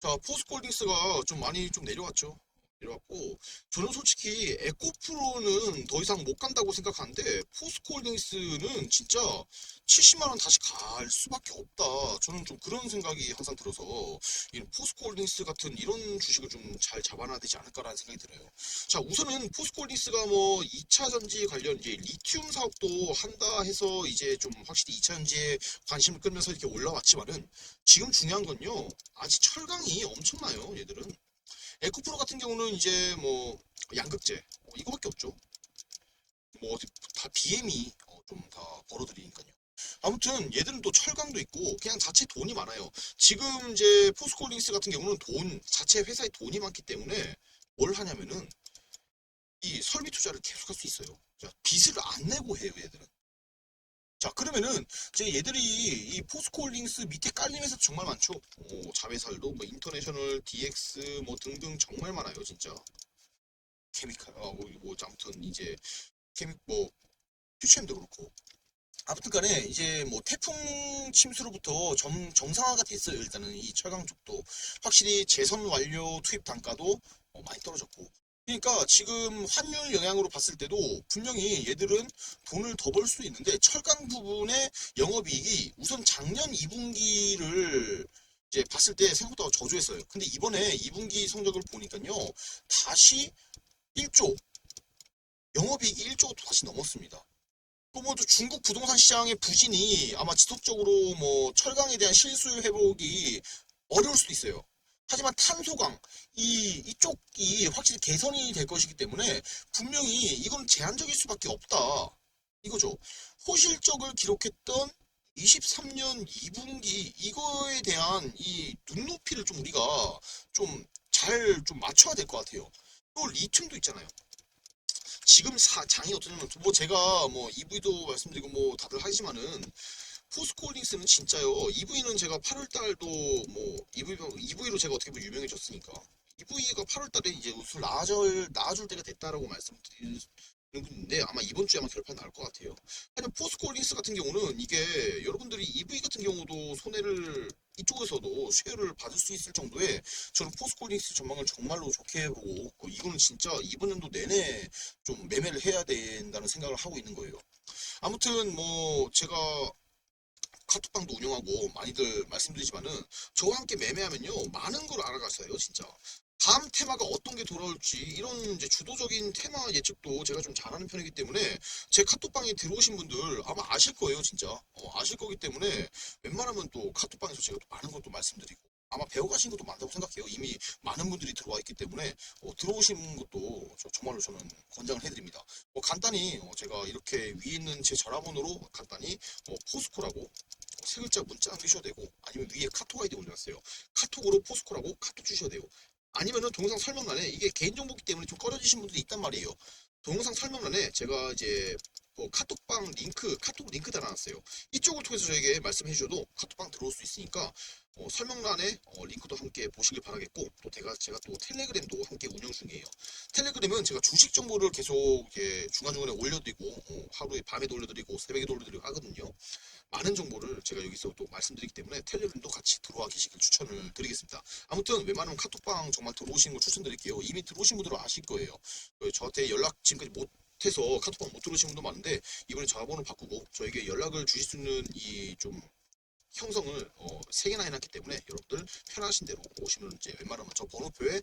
자, 포스코홀딩스가 좀 많이 좀 내려왔죠. 내려왔고, 저는 솔직히 에코프로는 더 이상 못 간다고 생각하는데, 포스코홀딩스는 진짜 70만 원 다시 갈 수밖에 없다. 저는 좀 그런 생각이 항상 들어서, 이 포스코홀딩스 같은 이런 주식을 좀 잘 잡아놔야 되지 않을까라는 생각이 들어요. 자, 우선은 포스코홀딩스가 뭐 2차 전지 관련 이제 리튬 사업도 한다 해서 이제 좀 확실히 2차 전지에 관심을 끌면서 이렇게 올라왔지만은, 지금 중요한 건요. 아직 철강이 엄청나요, 얘들은. 에코프로 같은 경우는 이제 뭐 양극재 이거밖에 없죠. 뭐 어디 다 BM이 좀 다 벌어들이니까요. 아무튼 얘들은 또 철강도 있고 그냥 자체 돈이 많아요. 지금 이제 포스코홀딩스 같은 경우는 돈 자체 회사에 돈이 많기 때문에 뭘 하냐면은 이 설비 투자를 계속할 수 있어요. 자, 빚을 안 내고 해요, 얘들은. 자, 그러면은 이제 얘들이 이 포스코홀딩스 밑에 깔린 회사 정말 많죠. 자회사도 뭐 인터내셔널, DX 뭐 등등 정말 많아요, 진짜. 케미칼, 뭐 아무튼 이제 케미 뭐 퓨처엠도 그렇고. 아무튼 간에 이제 뭐 태풍 침수로부터 정상화가 됐어요. 일단은 이 철강 쪽도 확실히 재선 완료 투입 단가도 많이 떨어졌고. 그러니까 지금 환율 영향으로 봤을 때도 분명히 얘들은 돈을 더 벌 수 있는데 철강 부분의 영업이익이 우선 작년 2분기를 이제 봤을 때 생각보다 저조했어요. 근데 이번에 2분기 성적을 보니까요. 다시 1조, 영업이익이 1조가 다시 넘었습니다. 또뭐 중국 부동산 시장의 부진이 아마 지속적으로 뭐 철강에 대한 실수 회복이 어려울 수도 있어요. 하지만 탄소강 이쪽이 확실히 개선이 될 것이기 때문에 분명히 이건 제한적일 수밖에 없다. 이거죠. 호실적을 기록했던 23년 2분기 이거에 대한 이 눈높이를 좀 우리가 좀 잘 좀 맞춰야 될 것 같아요. 또 리튬도 있잖아요. 지금 장이 어떠냐면 뭐 제가 뭐 EV도 말씀드리고 뭐 다들 하지만은 포스코홀딩스는 진짜요. EV는 제가 8월 달도 뭐 EV로 제가 어떻게 보면 유명해졌으니까 EV가 8월 달에 이제 우sul 나아줄 때가 됐다라고 말씀드리는 건데 아마 이번 주에 아마 결판 날 것 같아요. 하지만 포스코홀딩스 같은 경우는 이게 여러분들이 EV 같은 경우도 손해를 이쪽에서도 쉐어를 받을 수 있을 정도의 저는 포스코홀딩스 전망을 정말로 좋게 보고 이거는 진짜 이번 연도 내내 좀 매매를 해야 된다는 생각을 하고 있는 거예요. 아무튼 뭐 제가 카톡방도 운영하고 많이들 말씀드리지만은 저와 함께 매매하면요 많은 걸 알아갔어요 진짜. 다음 테마가 어떤 게 돌아올지 이런 이제 주도적인 테마 예측도 제가 좀 잘하는 편이기 때문에 제 카톡방에 들어오신 분들 아마 아실 거예요 진짜. 아실 거기 때문에 웬만하면 또 카톡방에서 제가 또 많은 것도 말씀드리고 아마 배워가신 것도 많다고 생각해요. 이미 많은 분들이 들어와 있기 때문에 들어오신 것도 정말로 저는 권장을 해드립니다. 간단히 제가 이렇게 위에 있는 제 전화번호로 간단히 포스코라고 세 글자 문자 남기셔도 되고 아니면 위에 카톡 아이디 올려놨어요. 카톡으로 포스코라고 카톡 주셔도 되고 아니면은 동영상 설명란에 이게 개인정보기 때문에 좀 꺼려지신 분들이 있단 말이에요. 동영상 설명란에 제가 이제 카톡방 링크, 카톡 링크 달아놨어요. 이쪽을 통해서 저에게 말씀해 주셔도 카톡방 들어올 수 있으니까 설명란에 링크도 함께 보시길 바라겠고 또 제가 또 텔레그램도 함께 운영 중이에요. 텔레그램은 제가 주식 정보를 계속 이렇게 중간중간에 올려드리고 하루에 밤에도 올려드리고 새벽에도 올려드리고 하거든요. 많은 정보를 제가 여기서 또 말씀드리기 때문에 텔레그램도 같이 들어와 계시길 추천을 드리겠습니다. 아무튼 웬만하면 카톡방 정말 들어오시는 걸 추천드릴게요. 이미 들어오신 분들은 아실 거예요. 저한테 연락 지금까지 못해서 카톡방 못 들어오신 분도 많은데 이번에 전화번호 바꾸고 저에게 연락을 주실 수 있는 이 좀 형성을 3개나 해놨기 때문에 여러분들 편하신 대로 오시면 이제 웬만하면 저 번호표에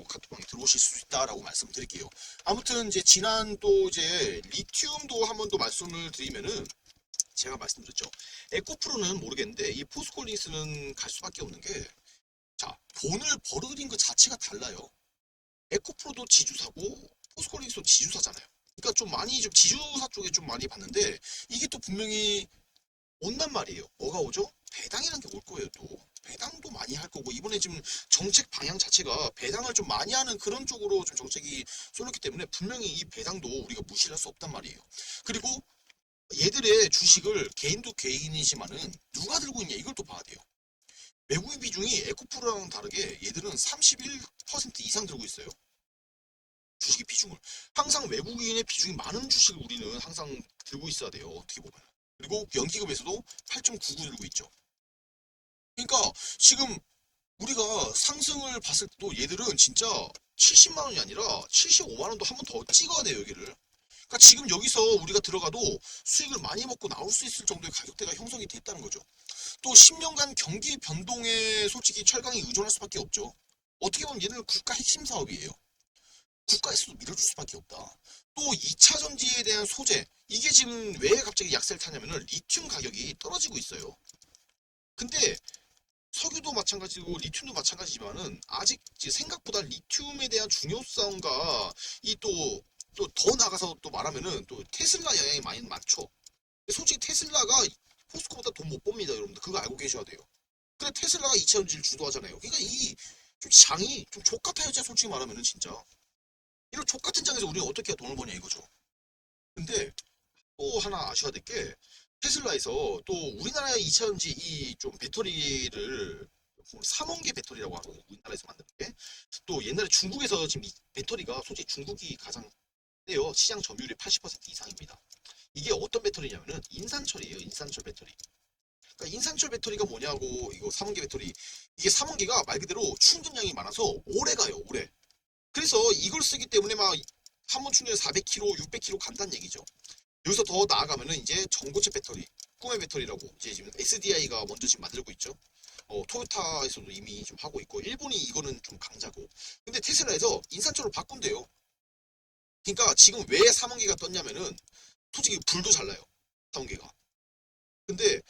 카톡방에 들어오실 수 있다라고 말씀드릴게요. 아무튼 이제 지난 또 이제 리튬도 한번 더 말씀을 드리면은 제가 말씀드렸죠. 에코프로는 모르겠는데 이 포스코홀딩스는 갈 수밖에 없는 게 자, 돈을 벌어들인 것 자체가 달라요. 에코프로도 지주사고 포스코홀딩스도 지주사잖아요. 그러니까 좀 지주사 쪽에 좀 많이 봤는데 이게 또 분명히 온단 말이에요. 뭐가 오죠? 배당이라는 게 올 거예요, 또. 배당도 많이 할 거고, 이번에 지금 정책 방향 자체가 배당을 좀 많이 하는 그런 쪽으로 좀 정책이 쏠렸기 때문에 분명히 이 배당도 우리가 무시할 수 없단 말이에요. 그리고 얘들의 주식을 개인도 개인이지만은 누가 들고 있냐 이걸 또 봐야 돼요. 외국인 비중이 에코프로랑 다르게 얘들은 31% 이상 들고 있어요. 주식의 비중을. 항상 외국인의 비중이 많은 주식을 우리는 항상 들고 있어야 돼요. 어떻게 보면. 그리고 연기금에서도 8.99 들고 있죠. 그러니까 지금 우리가 상승을 봤을 때도 얘들은 진짜 70만 원이 아니라 75만 원도 한 번 더 찍어야 돼요, 여기를. 그러니까 지금 여기서 우리가 들어가도 수익을 많이 먹고 나올 수 있을 정도의 가격대가 형성이 됐다는 거죠. 또 10년간 경기 변동에 솔직히 철강이 의존할 수밖에 없죠. 어떻게 보면 얘는 국가 핵심 사업이에요. 국가에서도 밀어줄 수밖에 없다. 또 2차 전지에 대한 소재, 이게 지금 왜 갑자기 약세를 타냐면은 리튬 가격이 떨어지고 있어요. 근데 석유도 마찬가지고 리튬도 마찬가지지만은 아직 생각보다 리튬에 대한 중요성과 이 또 더 나가서 또 말하면은 또 테슬라 영향이 많이 많죠. 솔직히 테슬라가 포스코보다 돈 못 법니다, 여러분들. 그거 알고 계셔야 돼요. 근데 테슬라가 2차 전지를 주도하잖아요. 그러니까 이 좀 장이 좀 족같아요, 진짜 솔직히 말하면은 진짜. 이런 족같은 장에서 우리가 어떻게 돈을 버냐 이거죠. 근데 또 하나 아셔야 될 게 테슬라에서 또 우리나라의 2차 전지 이 좀 배터리를 삼원계 배터리라고 하고 우리나라에서 만드는 게 또 옛날에 중국에서 지금 이 배터리가 솔직히 중국이 가장 세요. 시장 점유율이 80% 이상입니다. 이게 어떤 배터리냐면은 인산철이에요. 인산철 배터리. 그러니까 인산철 배터리가 뭐냐고 이거 삼원계 배터리 이게 삼원계가 말 그대로 충전량이 많아서 오래 가요. 오래. 그래서 이걸 쓰기 때문에 막 한 번 충전에 400km, 600km 간다는 얘기죠. 여기서 더 나아가면은 이제 전고체 배터리, 꿈의 배터리라고 이제 지금 SDI가 먼저 지금 만들고 있죠. 토요타에서도 이미 좀 하고 있고 일본이 이거는 좀 강자고. 근데 테슬라에서 인산철로 바꾼대요. 그러니까 지금 왜 3원계가 떴냐면은 솔직히 불도 잘 나요. 3원계가. 근데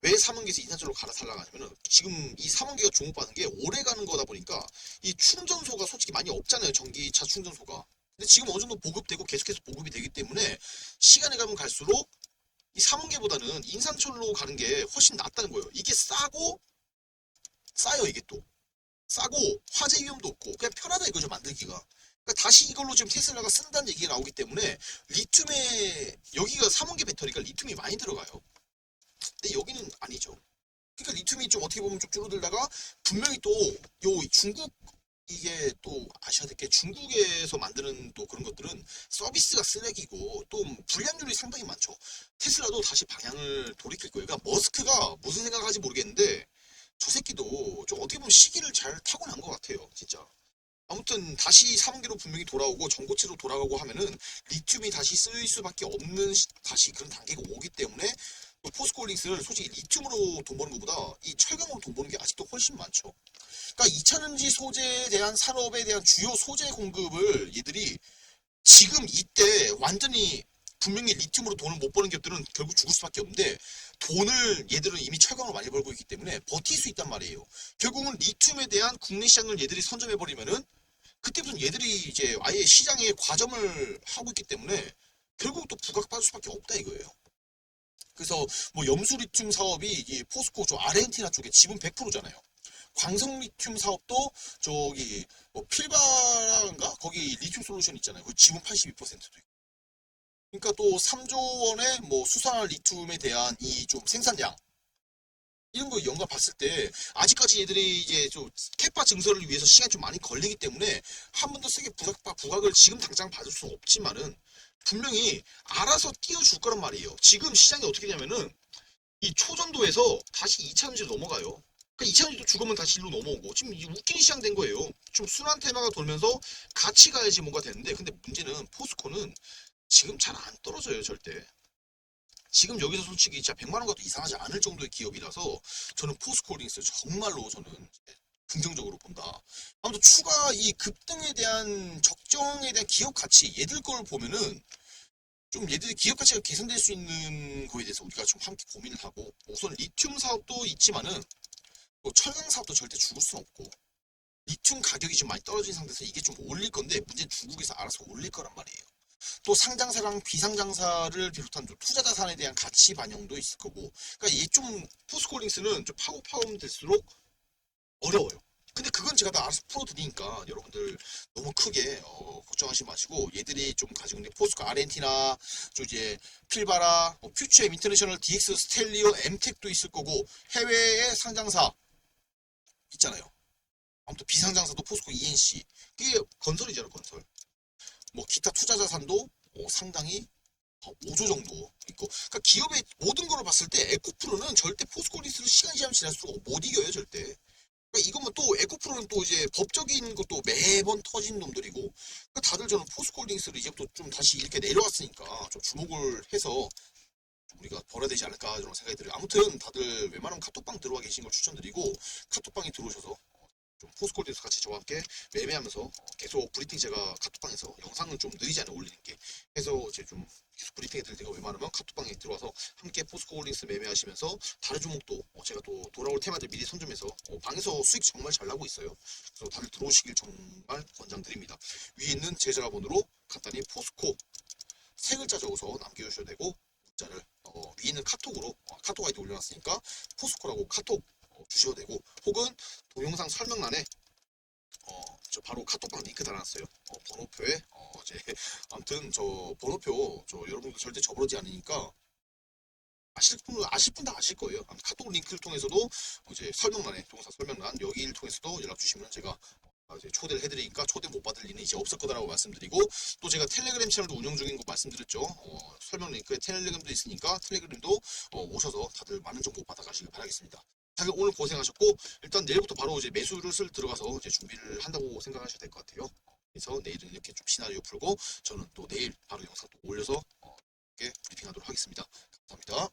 왜 3원계에서 인산철로 갈아타려고 하냐면은 지금 이 3원계가 주목받는 게 오래 가는 거다 보니까 이 충전소가 솔직히 많이 없잖아요. 전기차 충전소가. 근데 지금 어느 정도 보급되고 계속해서 보급이 되기 때문에 시간이 가면 갈수록 이 3원계보다는 인산철로 가는 게 훨씬 낫다는 거예요. 이게 싸요 이게 또. 싸고 화재 위험도 없고 그냥 편하다 이거죠 만들기가. 그러니까 다시 이걸로 지금 테슬라가 쓴다는 얘기가 나오기 때문에 리튬에 여기가 3원계 배터리가 리튬이 많이 들어가요. 근데 여기는 아니죠. 그러니까 리튬이 좀 어떻게 보면 좀 줄어들다가 분명히 또 요 중국 이게 또 아셔야 될 게 중국에서 만드는 또 그런 것들은 서비스가 쓰레기고 또 불량률이 상당히 많죠. 테슬라도 다시 방향을 돌이킬 거예요. 그러니까 머스크가 무슨 생각하지 모르겠는데 저 새끼도 좀 어떻게 보면 시기를 잘 타고난 것 같아요. 진짜. 아무튼 다시 3원계로 분명히 돌아오고 전고체로 돌아가고 하면은 리튬이 다시 쓰일 수밖에 없는 다시 그런 단계가 오기 때문에 또 포스코홀딩스는 솔직히 리튬으로 돈 버는 것보다 이 철강으로 돈 버는 게 아직도 훨씬 많죠. 그러니까 2차전지 소재에 대한 산업에 대한 주요 소재 공급을 얘들이 지금 이때 완전히 분명히 리튬으로 돈을 못 버는 기업들은 결국 죽을 수밖에 없는데 돈을 얘들은 이미 철강으로 많이 벌고 있기 때문에 버틸 수 있단 말이에요. 결국은 리튬에 대한 국내 시장을 얘들이 선점해버리면은 그때부터는 얘들이 이제 아예 시장에 과점을 하고 있기 때문에 결국 또 부각받을 수밖에 없다 이거예요. 그래서 뭐 염수 리튬 사업이 이 포스코 저 아르헨티나 쪽에 지분 100%잖아요. 광석 리튬 사업도 저기 뭐 필바인가 거기 리튬 솔루션 있잖아요. 그 지분 82%도 있고. 그러니까 또 3조 원의 뭐 수산화 리튬에 대한 이 좀 생산량 이런 거 연관 봤을 때 아직까지 얘들이 이제 좀 캐파 증설을 위해서 시간이 좀 많이 걸리기 때문에 한 번 더 세게 부각을 지금 당장 받을 수는 없지만은 분명히 알아서 띄워줄 거란 말이에요. 지금 시장이 어떻게 되냐면은 이 초전도에서 다시 2차전지로 넘어가요. 그러니까 2차전지도 죽으면 다시 일로 넘어오고 지금 이제 웃긴 시장 된 거예요. 좀 순환 테마가 돌면서 같이 가야지 뭔가 되는데 근데 문제는 포스코는 지금 잘 안 떨어져요 절대. 지금 여기서 솔직히 진짜 100만 원 가도 이상하지 않을 정도의 기업이라서 저는 포스코홀딩스 정말로 저는 긍정적으로 본다. 아무튼 추가 이 급등에 대한 적정에 대한 기업 가치 얘들 걸 보면은 좀 얘들이 기업 가치가 개선될 수 있는 거에 대해서 우리가 좀 함께 고민을 하고 우선 리튬 사업도 있지만은 뭐 철강 사업도 절대 죽을 수는 없고 리튬 가격이 좀 많이 떨어진 상태에서 이게 좀 올릴 건데 문제는 중국에서 알아서 올릴 거란 말이에요. 또 상장사랑 비상장사를 비롯한 좀 투자 자산에 대한 가치 반영도 있을 거고 그러니까 얘 좀 포스코홀딩스는 좀 파면 될수록 어려워요. 근데 그건 제가 다 알아서 풀어드리니까 여러분들 너무 크게 걱정하지 마시고 얘들이 좀 가지고 있는 포스코 아르헨티나 저 이제 필바라 퓨처엠 인터내셔널 DX 스텔리오 엠텍도 있을 거고 해외의 상장사 있잖아요. 아무튼 비상장사도 포스코 ENC 그게 건설이잖아요 건설. 뭐 기타 투자 자산도 상당히 5조 정도 있고 그러니까 기업의 모든 거를 봤을 때 에코프로는 절대 포스코홀딩스를 시간이 지나면 지날수록 못 이겨요 절대. 그러니까 이거면 또 에코프로는 또 이제 법적인 것도 매번 터진 놈들이고, 그러니까 다들 저는 포스코홀딩스를 이제부터 좀 다시 이렇게 내려왔으니까 좀 주목을 해서 좀 우리가 벌어야 되지 않을까 이런 생각이 들어요. 아무튼 다들 웬만하면 카톡방 들어와 계신 걸 추천드리고, 카톡방에 들어오셔서 좀 포스코홀딩스 같이 저와 함께 매매하면서 계속 브리핑, 제가 카톡방에서 영상은 좀 느리지 않아요 올리는 게, 해서 이제 좀 계속 브리핑 해드릴 테니까 웬만하면 카톡방에 들어와서 함께 포스코홀딩스 매매하시면서 다른 종목도 제가 또 돌아올 테마들 미리 선점해서 방에서 수익 정말 잘 나고 있어요. 그래서 다들 들어오시길 정말 권장드립니다. 위에 있는 제 전화번호로 간단히 포스코 세 글자 적어서 남겨주셔야 되고, 문자를 위에 있는 카톡으로 카톡 아이디 올려놨으니까 포스코라고 카톡 주셔도 되고, 혹은 동영상 설명란에 저 바로 카톡방 링크 달아놨어요. 번호표에 이제 아무튼 저 번호표 저 여러분들 절대 저버리지 않으니까 아실 분 다 아실 거예요. 아무튼 카톡 링크를 통해서도 이제 설명란에, 동영상 설명란 여기를 통해서도 연락 주시면 제가 이제 초대를 해드리니까 초대 못 받을 일은 이제 없을 거다라고 말씀드리고, 또 제가 텔레그램 채널도 운영 중인 거 말씀드렸죠. 설명 링크에 텔레그램도 있으니까 텔레그램도 오셔서 다들 많은 정보 받아가시길 바라겠습니다. 다들 오늘 고생하셨고, 일단 내일부터 바로 이제 매수를 들어가서 이제 준비를 한다고 생각하셔야 될 것 같아요. 그래서 내일은 이렇게 좀 시나리오 풀고, 저는 또 내일 바로 영상 또 올려서 이렇게 브리핑하도록 하겠습니다. 감사합니다.